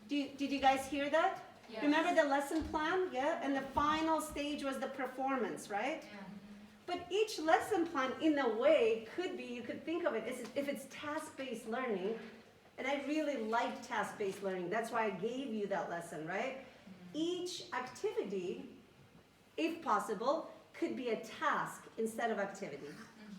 Did you guys hear that? Yes. Remember the lesson plan? Yeah? And the final stage was the performance, right? Yeah. But each lesson plan, in a way, could be, you could think of it as if it's task-based learning, and I really like task-based learning. That's why I gave you that lesson, right? Each activity, if possible, could be a task instead of activity.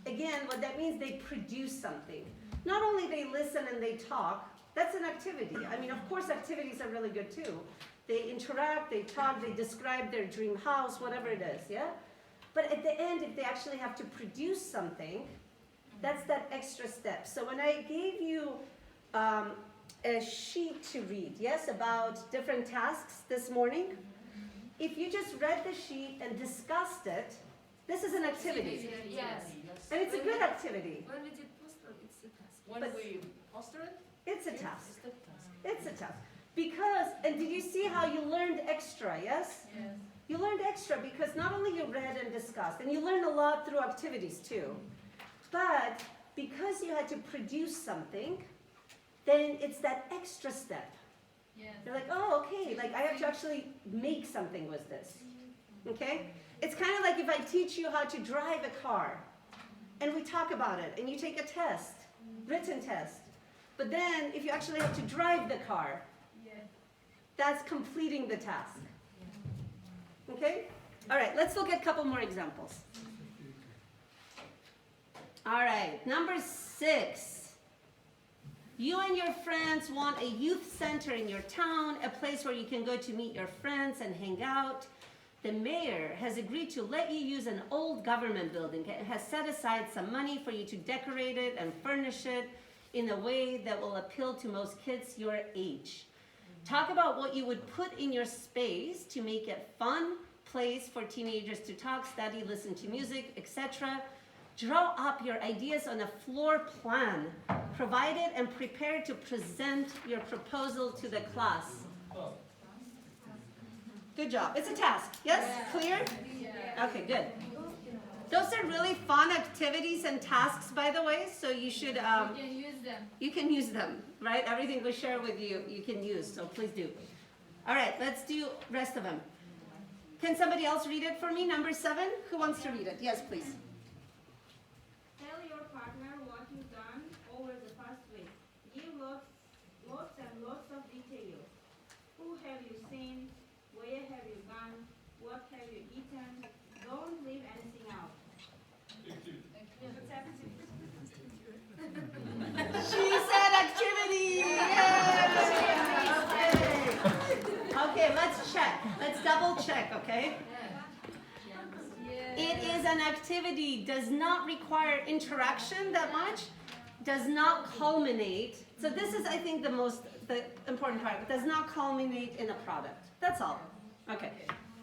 Again, what that means, they produce something. Not only they listen and they talk, that's an activity. I mean, of course, activities are really good too. They interact, they talk, they describe their dream house, whatever it is, yeah? But at the end, if they actually have to produce something, that's that extra step. So when I gave you a sheet to read, yes, about different tasks this morning, if you just read the sheet and discussed it, this is an activity. Yes. And it's a good activity. When we did poster, it's a task. When But- we poster it, It's a task. it's the task. It's a task. Because, and did you see how you learned extra, yes? Yes. You learned extra because not only you read and discussed, and you learned a lot through activities too, but because you had to produce something, then it's that extra step. Yes. You're like, oh, okay, like I have to actually make something with this. Okay? It's kind of like if I teach you how to drive a car, and we talk about it, and you take a test, written test. But then, if you actually have to drive the car, that's completing the task. Okay? All right, let's look at a couple more examples. All right, number 6. You and your friends want a youth center in your town, a place where you can go to meet your friends and hang out. The mayor has agreed to let you use an old government building and has set aside some money for you to decorate it and furnish it in a way that will appeal to most kids your age. Talk about what you would put in your space to make it fun place for teenagers to talk, study, listen to music, etc. Draw up your ideas on a floor plan, provided and prepared to present your proposal to the class. Good job. It's a task. Yes? Clear? Okay, good. Those are really fun activities and tasks, by the way, so you should, You can use them. you can use them, right? Everything we share with you, you can use, so please do. All right, let's do rest of them. Can somebody else read it for me? Number 7, who wants to read it? Yes, please. Tell your partner what you've done over the past week. Give lots and lots of details. Who have you seen? Where have you gone? What have you eaten? Don't leave anything out. She said activity! Yay! Okay, let's check. Let's double check, okay? It is an activity, does not require interaction that much, does not culminate. So this is, I think, the important part. It does not culminate in a product. That's all. Okay.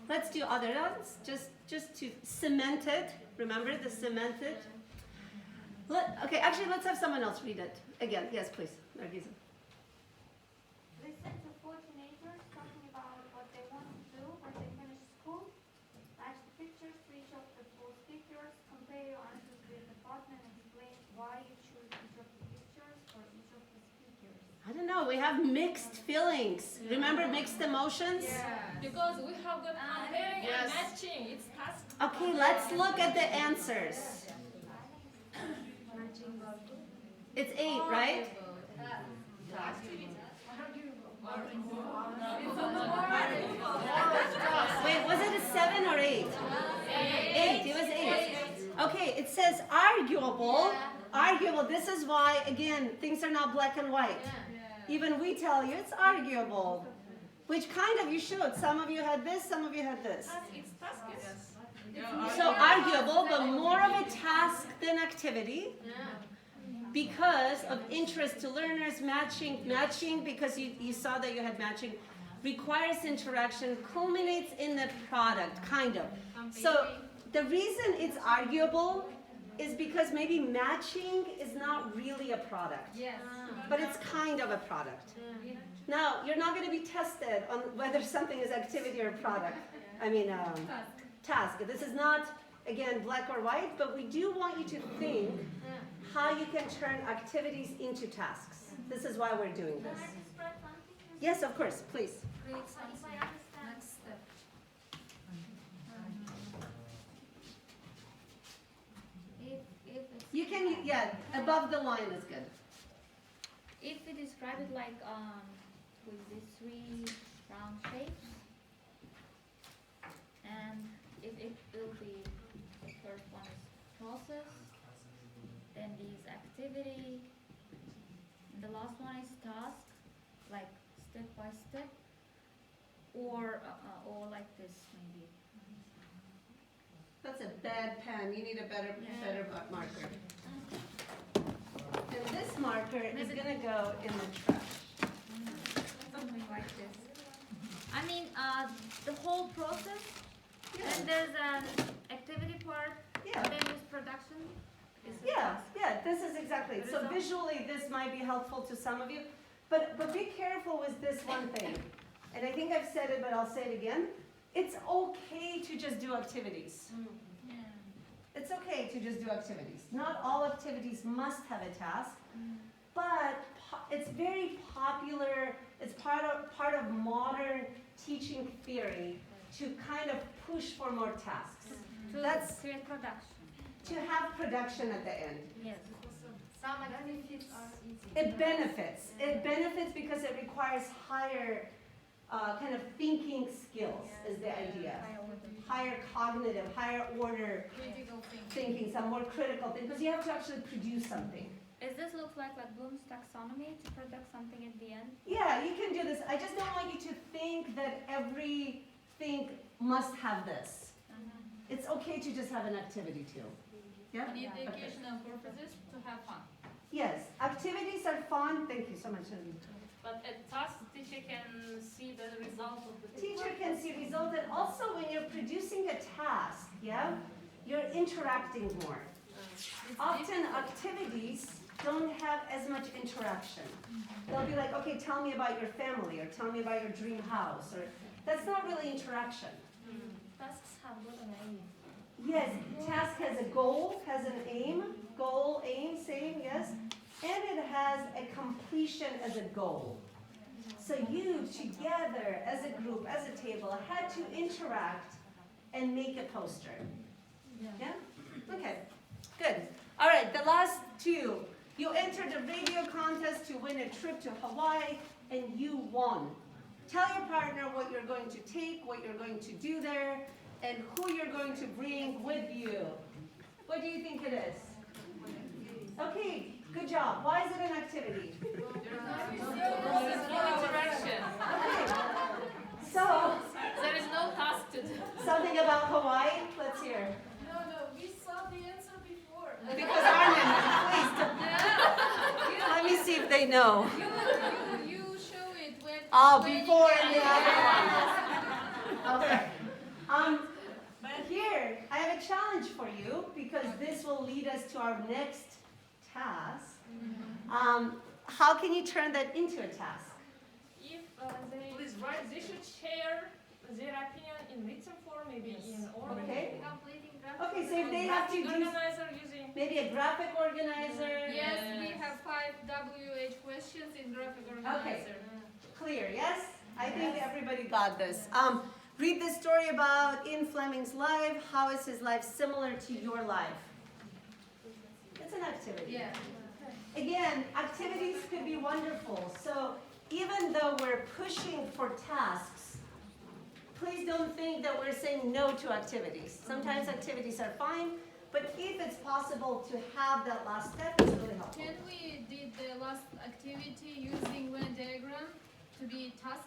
Let's do other ones, just to cement it. Remember the cemented? Okay, actually, let's have someone else read it. Again, yes, please. Nargisa. Listen to 4 teenagers talking about what they want to do when they finish school. Match the pictures to each of the 4 speakers. Compare your answers with the partner and explain why you choose each of the pictures for each of the speakers. I don't know, we have mixed feelings. Remember mixed emotions? Because we have got comparing Yes. and matching. It's task. Okay, let's look at the answers. It's 8, right? Wait, was it a 7 or 8? 8, it was 8. Okay, it says arguable. Arguable, this is why, again, things are not black and white. Even we tell you it's arguable. Which kind of you showed. Some of you had this, some of you had this. It's task. So arguable, but more of a task than activity. Because of interest to learners, matching because you saw that you had matching, requires interaction, culminates in the product, kind of. So the reason it's arguable is because maybe matching is not really a product, Yes. but it's kind of a product. Now, you're not going to be tested on whether something is activity or product. I mean, task. This is not, again, black or white, but we do want you to think how you can turn activities into tasks. This is why we're doing Can this. I describe one picture Yes, of course, please. Create If I something. understand, Next step. if it's You can, yeah, above the line is good. if we describe it like with these three round shapes, and if it will be, the first one is process, then these activity, and the last one is task, like step by step, or like this maybe. That's a bad pen. You need a better marker. And this marker is gonna go in the trash. Something like this. I mean, the whole process, Yeah. and there's an activity part, Yeah. and then there's production. Is the Yeah, task. yeah, this is exactly it. So visually, this might be helpful to some of you, but be careful with this one thing. And I think I've said it, but I'll say it again. It's okay to just do activities. Yeah. It's okay to just do activities. Not all activities must have a task, but it's very popular. It's part of modern teaching theory to kind of push for more tasks. To That's- create production. To have production at the end. Yes. Some activities are easy. It benefits. It benefits because it requires higher kind of thinking skills is the idea. Higher cognitive, higher order Critical thinking. thinking, some more critical thing, because you have to actually produce something. Is this looks like Bloom's taxonomy to product something at the end? Yeah, you can do this. I just don't want you to think that everything must have this. It's okay to just have an activity too. Yeah? We need Okay. educational purposes to have fun. Yes, activities are fun. Thank you so much. Andy. But at task, teacher can see the result of the Teacher can see results, and also when you're producing a task, yeah, you're interacting more. Often activities don't have as much interaction. They'll be like, okay, tell me about your family, or tell me about your dream house, or that's not really interaction. Tasks have got an aim. Yes, task has a goal, has an aim, goal, aim, same, yes, and it has a completion as a goal. So you together, as a group, as a table, had to interact and make a poster. Yeah? Okay, good. All right, the last two. You entered a radio contest to win a trip to Hawaii, and you won. Tell your partner what you're going to take, what you're going to do there, and who you're going to bring with you. What do you think it is? Okay, good job. Why is it an activity? interaction. Okay. So, There is no task to do. something about Hawaii? Let's hear. No, we saw the answer before. Because Armin, please, let me see if they know. You show it when. Oh, when before you and the other one. Okay. Here, I have a challenge for you because this will lead us to our next task. How can you turn that into a task? If please write, they should share their opinion in written form, maybe in oral. Okay. Completing graphic. Okay, so if they have to do Organizer using. maybe a graphic organizer. Yes, we have 5 WH questions in graphic organizer. Clear, yes? I think everybody got this. Read the story about Ian Fleming's life. How is his life similar to your life? It's an activity. Yeah. Again, activities could be wonderful. So even though we're pushing for tasks, please don't think that we're saying no to activities. Sometimes activities are fine, but if it's possible to have that last step, it's really helpful. Can we did the last activity using Venn diagram to be task?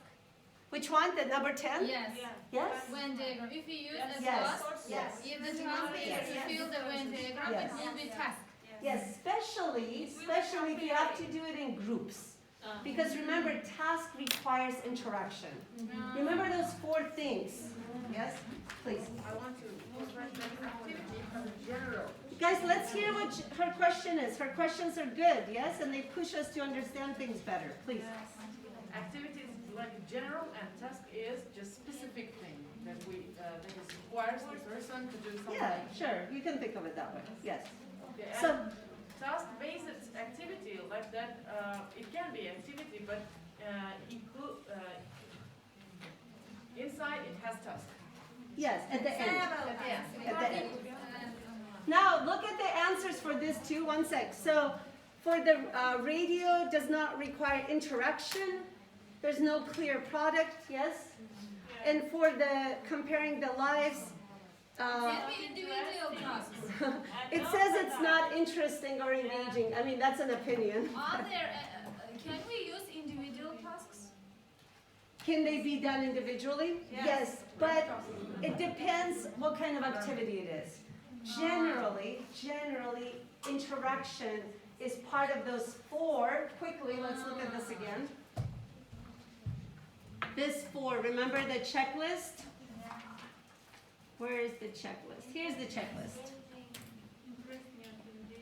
Which one? The number 10? Yes. Yes? Venn diagram. If we use a Yes. task, Yes. if the task is to fill the Venn diagram, Yes. it will be task. Yes, especially if you have to do it in groups. Because remember, task requires interaction. Remember those 4 things. Yes? Please. I want to correct that activity from general. Guys, let's hear what her question is. Her questions are good, yes? And they push us to understand things better. Please. Activity is like general, and task is just specific thing that requires the person to do something. Yeah, sure. You can think of it that way. Yes. Okay, So, and task-based activity like that, it can be activity, but has task. Yes, at the end. Yes. At the end. Now, look at the answers for this too, one sec. So, for the radio does not require interaction. There's no clear product, yes? And for the comparing the lives, Can be individual tasks. it says it's not interesting or engaging. I mean, that's an opinion. Are there, can we use individual tasks? Can they be done individually? Yes, but it depends what kind of activity it is. Generally, interaction is part of those four. Quickly, let's look at this again. This four, remember the checklist? Where is the checklist? Here's the checklist.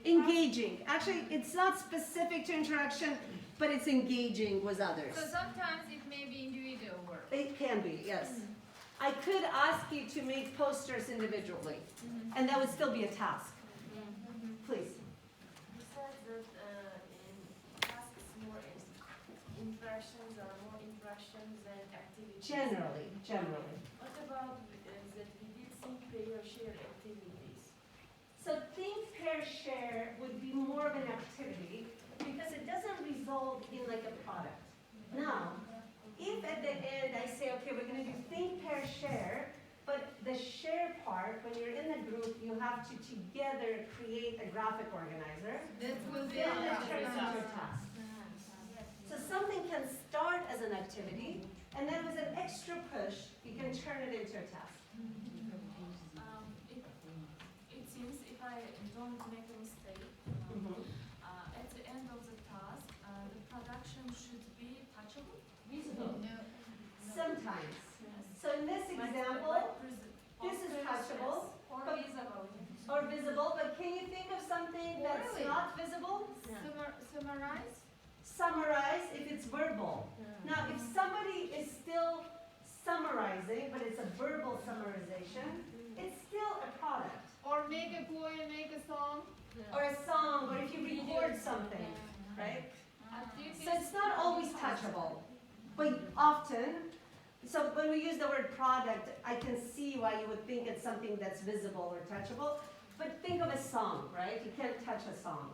Engaging. Actually, it's not specific to interaction, but it's engaging with others. So sometimes it may be individual work. It can be, yes. I could ask you to make posters individually, and that would still be a task. Please. You said that in tasks more impressions or more interactions than activities. Generally. What about that we did think, pay, or share activities? So think, pair, share would be more of an activity because it doesn't result in like a product. Now, if at the end I say, okay, we're going to do think, pair, share, but the share part, when you're in the group, you have to together create a graphic organizer, That will be then it a turns into a task. So something can start as an activity, and then with an extra push, you can turn it into a task. It seems, if I don't make a mistake, at the end of the task, the production should be touchable. Visible. No. Sometimes. So in this example, this is touchable Or but- visible. or visible, but can you think of something that's Really? not visible? Summarize? Summarize if it's verbal. Now, if somebody is still summarizing, but it's a verbal summarization, it's still a product. Or make a poem, make a song? Or a song, or if you record something, right? Activities? So it's not always touchable, but often, so when we use the word product, I can see why you would think it's something that's visible or touchable, but think of a song, right? You can't touch a song,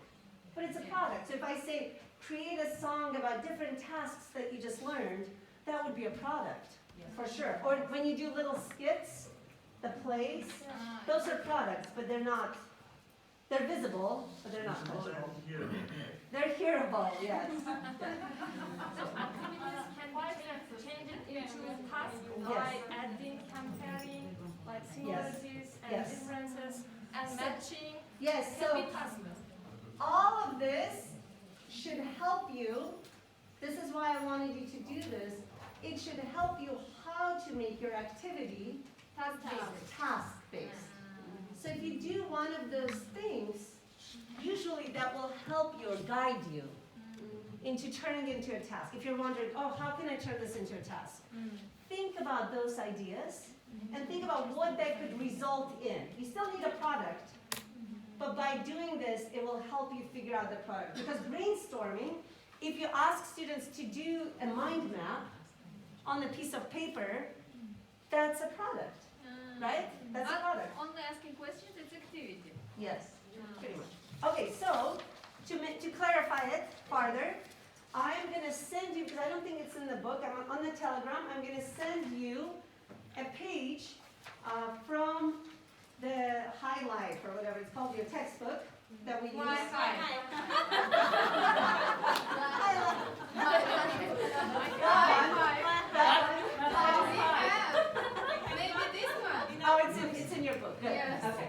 but it's a product. So if I say, create a song about different tasks that you just learned, that would be a product, for sure. Or when you do little skits, the plays, those are products, but they're not, they're visible, but they're not touchable. They're hearable, yes. Activities can be changed into tasks by adding, comparing, like similarities and Yes. differences, and So- matching. Yes, Can so be tasks. all of this should help you. This is why I wanted you to do this. It should help you how to make your activity task-based. So if you do one of those things, usually that will help you or guide you into turning into a task. If you're wondering, oh, how can I turn this into a task? Think about those ideas and think about what that could result in. You still need a product, but by doing this, it will help you figure out the product. Because brainstorming, if you ask students to do a mind map on a piece of paper, that's a product, right? That's a product. Only asking questions, it's activity. Yes, pretty much. Okay, so to clarify it farther, I'm going to send you, because I don't think it's in the book, I'm on the Telegram, I'm going to send you a page from the highlight, or whatever it's called, your textbook that we use. Maybe this one. Oh, it's in your book, good, Yes. okay.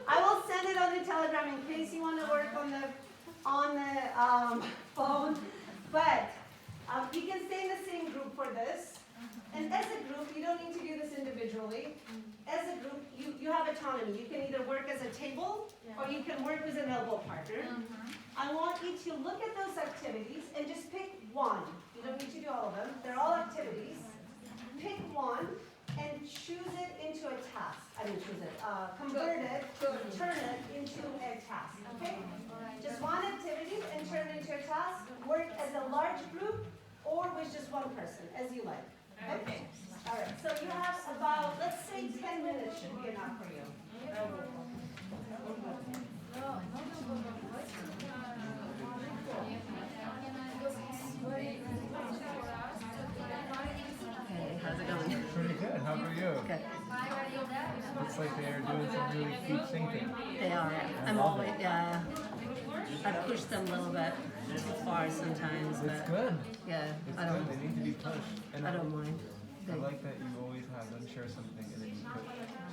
I will send it on the Telegram in case you want to work on the phone, but you can stay in the same group for this. And as a group, you don't need to do this individually. As a group, you have autonomy. You can either work as a table, or you can work with an elbow partner. I want you to look at those activities and just pick one. You don't need to do all of them. They're all activities. Pick one and choose it into a task. Convert it, turn it into a task, okay? Just one activity and turn it into a task. Work as a large group or with just one person, as you like. Okay? All right, so you have about, let's say 10 minutes should be enough for you. Hey, how's it going? Pretty good. How about you? Good. Looks like they're doing some really cute thinking. They are. I'm always, yeah. I push them a little bit too far sometimes, It's but good. yeah, It's I good. don't, They need to be pushed. And I don't mind. I like that you always have them share something and then you push.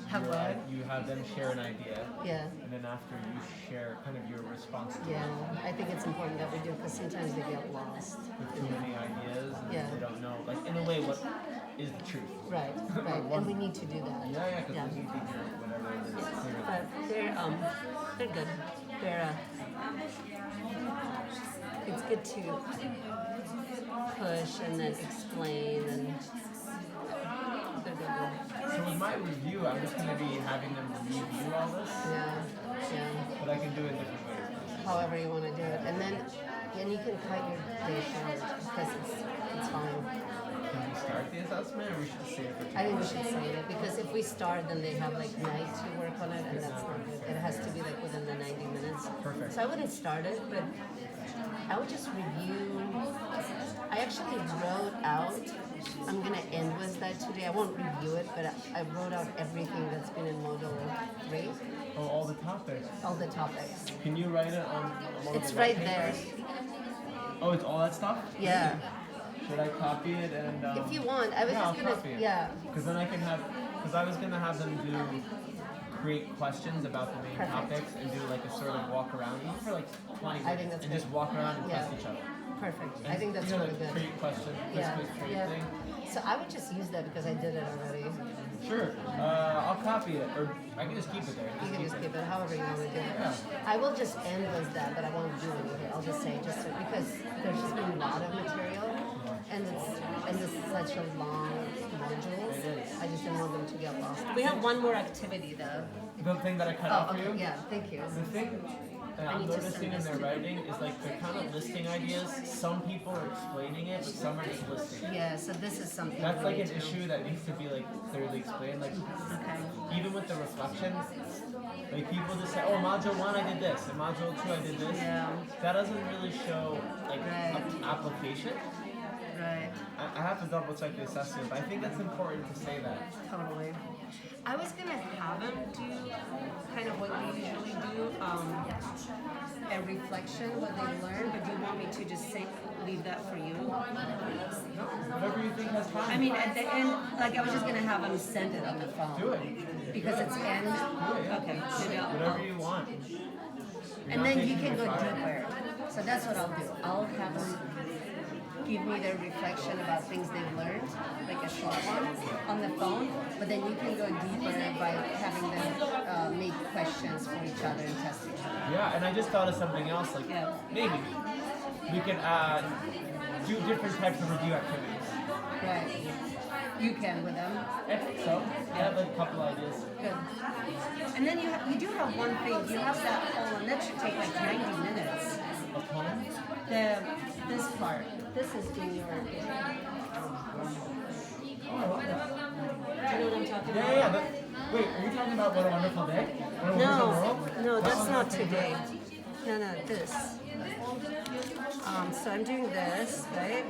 Have You, what? you have them share an idea Yeah, and then after you share kind of your response to yeah. it. I think it's important that we do because sometimes they get lost. With too many ideas and Yeah. they don't know, like in a way, what is the truth. Right, right. And we need to do that. Yeah, because we need to hear whatever it is clearly. But they're good. They're it's good to push and then explain and they're good. So with my review, I'm just going to be having them review all this, Yeah, yeah. but I can do it different ways. However you want to do it, and you can cut your day short because it's fine. Can we start the assessment or we should save it for I think we should save it because if we start, then they have like night to work on it, and that's not good. It has to be like within the 90 minutes. Perfect. So I wouldn't start it, but I would just review. I actually wrote out. I'm gonna end with that today. I won't review it, but I wrote out everything that's been in Module 3, Oh, all the topics. all the topics. Can you write it on one of It's the right white there. papers? Oh, it's all that stuff? Yeah. Should I copy it and? If you want, I was yeah, just I'll gonna. copy it. Yeah. Because then I can have. Because I was gonna have them create questions about the main Perfect. topics and do like a sort of walk around, even for like 20 minutes, I think that's and good. just walk around and Yeah. test each other. Perfect. And, I think that's you know, really like, good. Create question, Yeah, quiz create yeah. thing. So I would just use that because I did it already. Sure. I'll copy it, or I can just keep it there. You can just keep it however you want to do it. Yeah. I will just end with that, but I won't do anything. I'll just say because there's just been a lot of material, and this is such a long module. It is. I just didn't want them to get lost. We have one more activity though. The thing that I cut out Oh, for you. okay. Yeah. Thank you. The thing that I I'm need to noticing send in this their to you. writing is like they're kind of listing ideas. Some people are explaining it, but some are just listing it. Yeah. So this is something. That's we like need an to- issue that needs to be like clearly explained. Like Okay. even with the reflection, like people just say, "Oh, module 1 I did this, and module 2 I did this." Yeah. That doesn't really show like Right. application. Right. I have to double check the assessment, but I think that's important to say that. Totally. I was gonna have them do kind of what we usually do, a reflection, what they learned, but do you want me to just leave that for you? Whatever you think has time. I mean, at the end, like I was just gonna have them send it on the phone. Do it. Because it's end? yeah. Okay, maybe Whatever you want. and then you can go deeper. So that's what I'll do. I'll have them give me their reflection about things they've learned, like a short one, on the phone, but then you can go deeper by having them make questions for each other and test each other. Yeah, and I just thought of something else. Like Yeah. maybe we can do different types of review activities. Right. You can with them. I think so. I have like a couple ideas. Good. And then you do have one thing. You have that whole, and that should take like 90 minutes. A poem? This part. This is in your. Oh, I love that. Do you know what I'm talking Yeah, about? yeah, but wait, are you talking about What a Wonderful Day? What a Wonderful World? No, that's That not one's my today. favorite. No, this. So I'm doing this, right?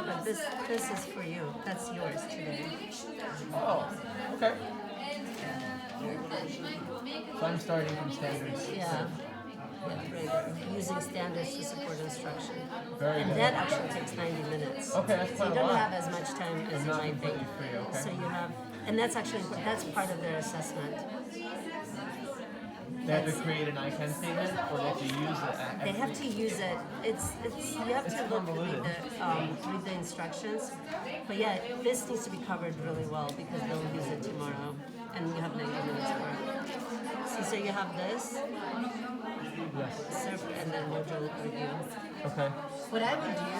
But this is for you. That's yours today. Oh, okay. So I'm starting from standards. Yeah. Yeah, right. Using standards to support instruction. Very And good. that actually takes 90 minutes. Okay, that's So quite you a don't lot. have as much time as you Not might think. completely free, okay. So you have, and that's actually that's part of their assessment. They have to create an ICANN statement, or they have to use it. They have to use it. It's you have It's to look convoluted. read the instructions. But yeah, this needs to be covered really well because they'll use it tomorrow, and you have 90 minutes for it. So you have this, Yes. and then module review. Okay. What I would do,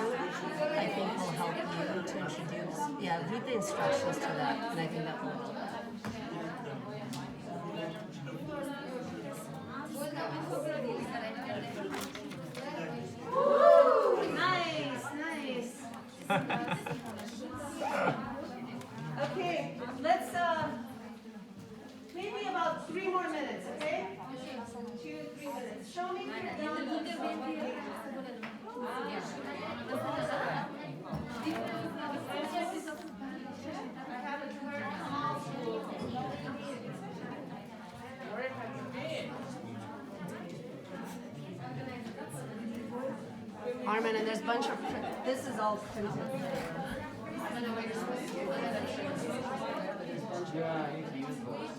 I think will help you to introduce, read the instructions to that, and I think that will help. Nice, nice. Harmon, and there's a bunch of, this is all printed. Yeah, I need to use those.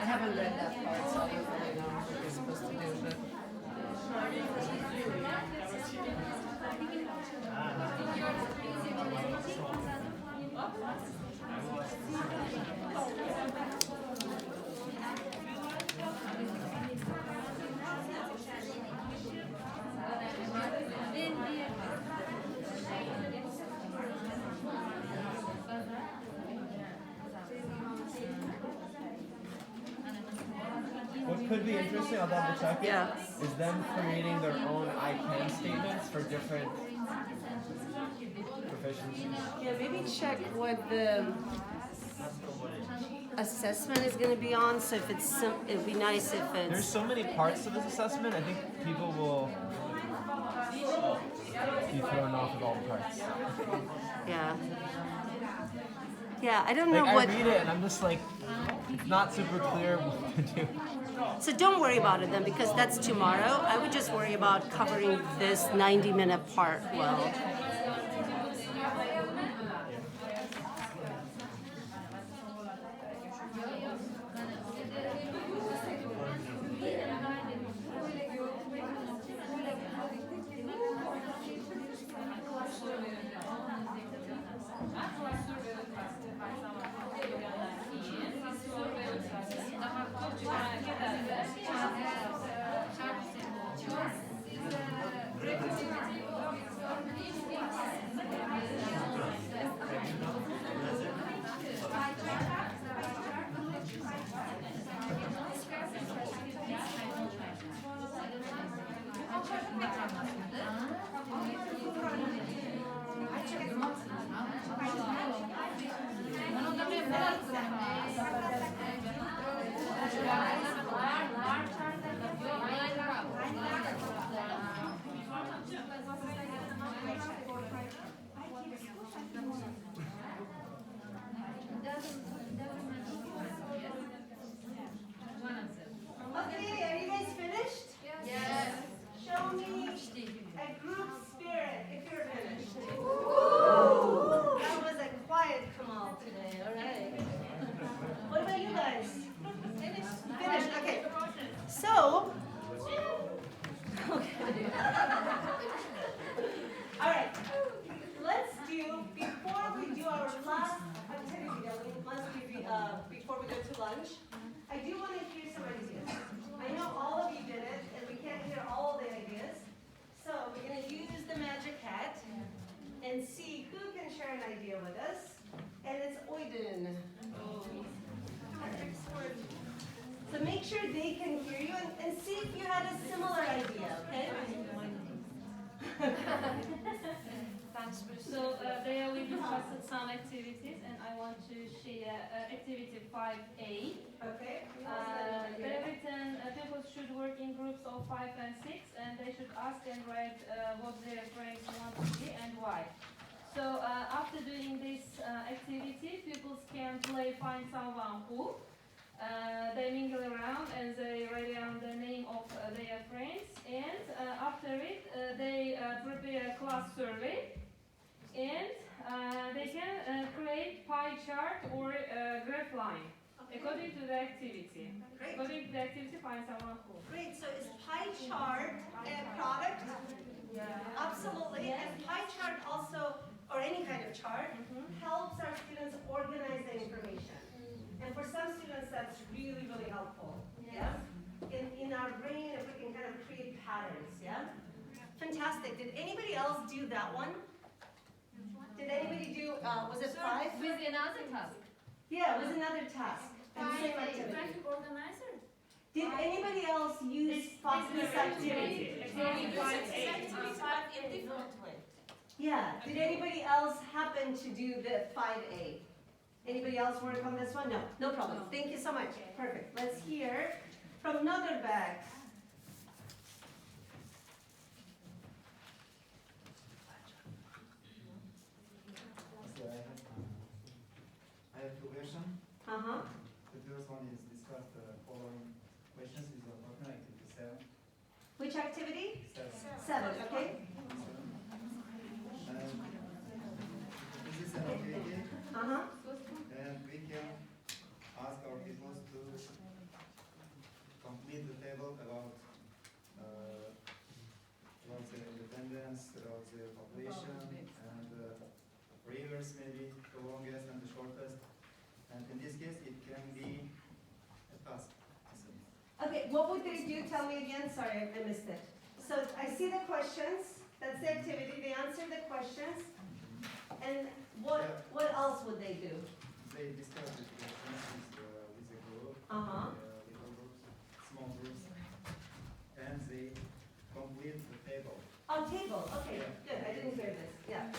I haven't read that part, so I don't really know what you're supposed to do, but. What could be interesting, I'll double check it, Yeah. is them creating their own I can statements for different proficiencies. Yeah, maybe check what the assessment is gonna be on, so if it's it'd be nice if There's it's, so many parts to this assessment, I think people will be thrown off with all the parts. yeah. Yeah, I don't Like, know I what, read it and I'm just like, it's not super clear what to do. so don't worry about it then, because that's tomorrow. I would just worry about covering this 90-minute part well. Okay, are you guys finished? Yes. Show me a group spirit if you're finished. That was a quiet Kamal today, all right. What about you guys? Finished, okay. So, okay. All right, let's do, before we do our last activity that we must do before we go to lunch, I do want to hear some ideas. I know all of you did it, and we can't hear all the ideas. So we're going to use the magic hat and see who can share an idea with us. And it's Oiden. So make sure they can hear you and see if you had a similar idea, okay? So there we discussed some activities, and I want to share activity 5A. Okay. There written people should work in groups of 5 and 6, and they should ask and write what their friends want to be and why. So after doing this activity, pupils can play Find Someone Who. They mingle around and they write down the name of their friends, and after it they prepare a class survey, and they can create pie chart or graph line according to the activity. Great. According to the activity, find someone who. Great. So is pie chart a product? Yeah. Absolutely. And pie chart also, or any kind of chart, helps our students organize the information. And for some students, that's really, really helpful. Yeah. In our brain, if we can kind of create patterns. Yeah. Fantastic. Did anybody else do that one? Did anybody do? Was it 5? With another task. Yeah, it was another task. And same activity. Traffic organizer. Did anybody else use this activity? Yeah. Did anybody else happen to do the 5A? Anybody else work on this one? No, no problem. Thank you so much. Perfect. Let's hear from another bag. I have two questions. Uh-huh. The first one is discuss the following questions with your partner, activity 7. Which activity? 7. 7, okay. Uh-huh. And we can ask our pupils to complete the table about their independence, about their population, and rivers maybe, the longest and the shortest. And in this case, it can be a task. Okay, what would they do? Tell me again. Sorry, I missed it. So I see the questions. That's the activity. They answer the questions. And what else would they do? They discuss the questions with a group, Uh-huh. little groups, small groups, and they complete the table. Oh, table. Okay, good. I didn't hear this. Yeah.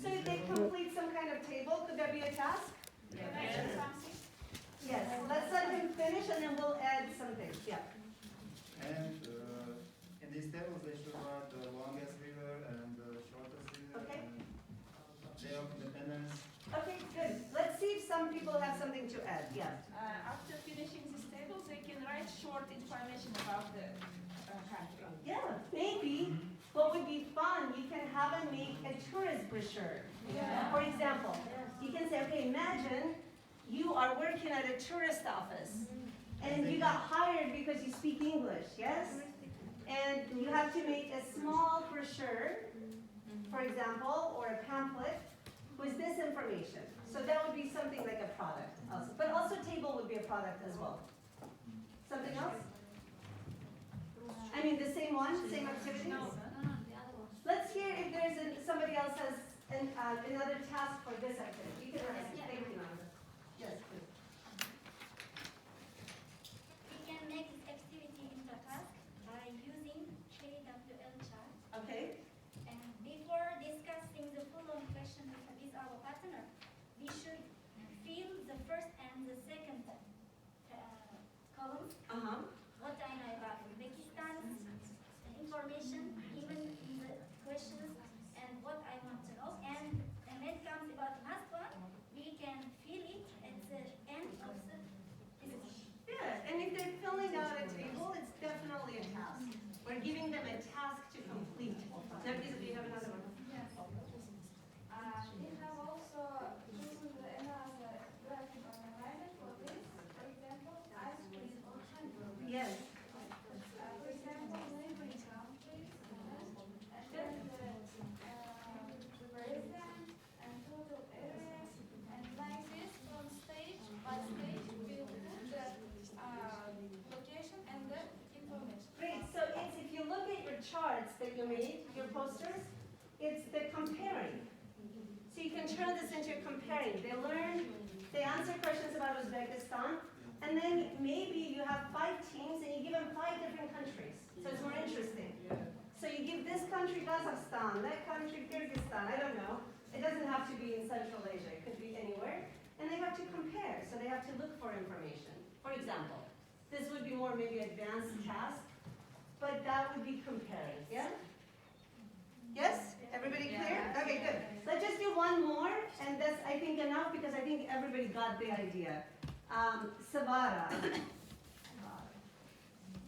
So if they complete some kind of table, could that be a task? Yes. Let's let him finish and then we'll add some things. Yeah. And in these tables, they should write the longest river and the shortest river. Okay. And day of independence. Okay, good. Let's see if some people have something to add. Yeah. After finishing this table, they can write short information about the country. Yeah. Maybe what would be fun, you can have them make a tourist brochure. Yeah. For example, you can say, okay, imagine you are working at a tourist office and you got hired because you speak English, yes? And you have to make a small brochure, for example, or a pamphlet with this information. So that would be something like a product also. But also table would be a product as well. Something else? I mean the same one, same activity? Let's hear if there's somebody else has another task for this activity. You can ask. Thank you, Nanda. Yes, please. We can make this activity into a task by using KWL chart. Okay. And before discussing the full-on question with our partner, we should fill the first and the second columns. Uh-huh. What I know about Uzbekistan's information, even in the questions, and what I want to know. And when it comes about the last one, we can fill it at the end of the discussion. Yeah, and if they're filling out a table, it's definitely a task. We're giving them a task to complete. Nefisa, do you have another one? Yes. We have also chosen another graphic analyzer for this. For example, ice cream or honey. Yes. For example, neighboring countries, and then the present and total area, and like this from stage by stage, we'll put the location and the information. Great, so it's, if you look at your charts that you made, your posters, it's the comparing. So you can turn this into comparing. They learn, they answer questions about Uzbekistan, and then maybe you have 5 teams and you give them 5 different countries. So it's more interesting. So you give this country Kazakhstan, that country Kyrgyzstan, I don't know. It doesn't have to be in Central Asia, it could be anywhere. And they have to compare, so they have to look for information. For example, this would be more maybe advanced task, but that would be comparing, yeah? Yes? Everybody clear? Okay, good. Let's just do one more, and that's, I think, enough, because I think everybody got the idea. Savara.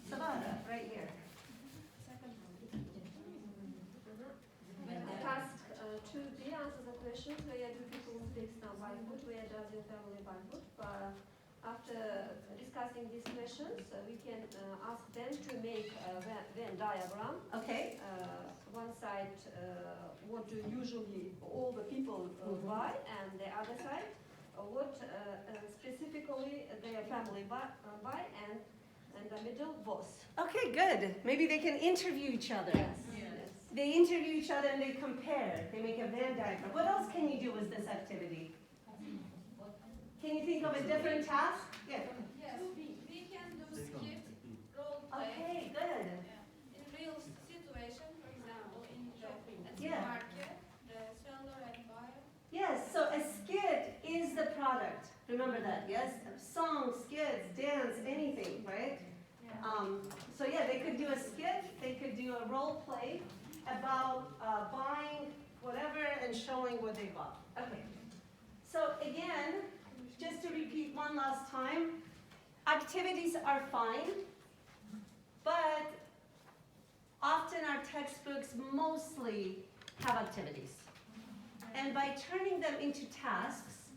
Savara, right here. Task 2B answers the question where do people Uzbekistan by foot, where does your family by foot? After discussing these questions, we can ask them to make a Venn diagram. Okay. One side what do usually all the people buy, and the other side what specifically their family buy, and the middle both. Okay, good. Maybe they can interview each other. Yes. They interview each other and they compare. They make a Venn diagram. What else can you do with this activity? Can you think of a different task? Yeah. Yes, we can do skit, role play. Okay, good. In real situation, for example, in the Yeah. market, the seller and buyer. Yes, so a skit is the product. Remember that, yes? Songs, skits, dance, anything, right? So yeah, they could do a skit, they could do a role play about buying whatever and showing what they bought. Okay. So again, just to repeat one last time, activities are fine, but often our textbooks mostly have activities. And by turning them into tasks,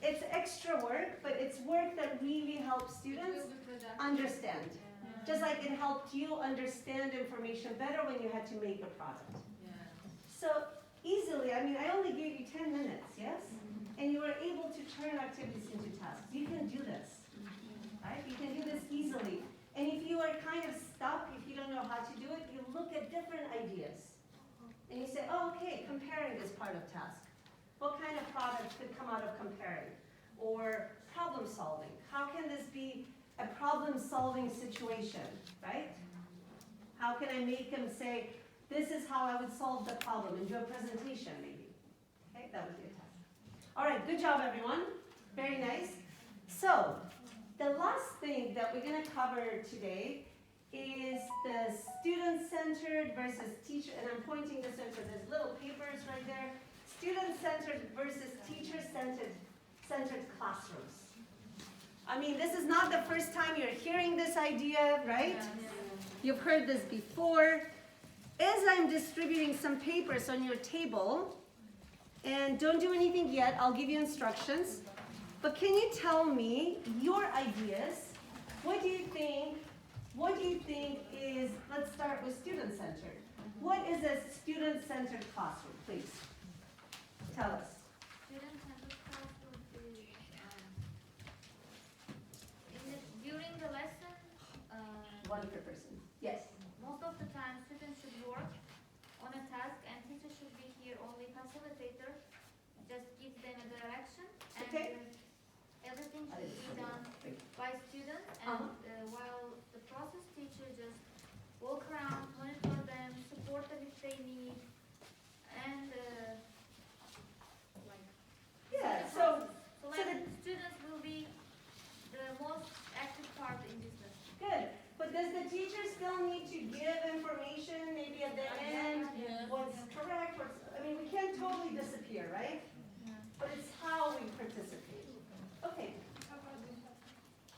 it's extra work, but it's work that really helps students Will be productive. understand. Just like it helped you understand information better when you had to make a product. Yeah. So easily, I mean, I only gave you 10 minutes, yes? And you were able to turn activities into tasks. You can do this, right? You can do this easily. And if you are kind of stuck, if you don't know how to do it, you look at different ideas. And you say, oh, okay, comparing is part of task. What kind of product could come out of comparing? Or problem solving. How can this be a problem-solving situation, right? How can I make them say, this is how I would solve the problem, and do a presentation maybe? Okay, that would be a task. All right, good job everyone. Very nice. So, the last thing that we're gonna cover today is the student-centered versus teacher, and I'm pointing this into there's little papers right there. Student-centered versus teacher-centered classrooms. I mean, this is not the first time you're hearing this idea, right? You've heard this before. As I'm distributing some papers on your table, and don't do anything yet, I'll give you instructions. But can you tell me your ideas? What do you think is, let's start with student-centered. What is a student-centered classroom, please? Tell us. Student-centered class would be, during the lesson, One per person. Yes. most of the time students should work on a task and teacher should be here only facilitator, just gives them a direction and Okay. Everything should be done by students and while the process teacher just walk around, monitor them, support them if they need and Yeah, so so so like students will be the most active part in this lesson. good. But does the teacher still need to give information maybe at the end? What's correct, I mean, we can't totally disappear, right? But it's how we participate. Okay.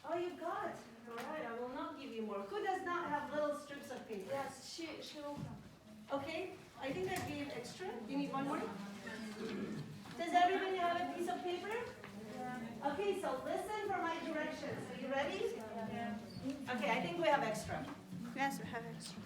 Oh, you got. All right, I will not give you more. Who does not have little strips of paper? Yes, she will come. Okay, I think I gave extra. You need one more? Does everybody have a piece of paper? Okay, so listen for my directions. Are you ready? Okay, I think we have extra. Yes, we have extra.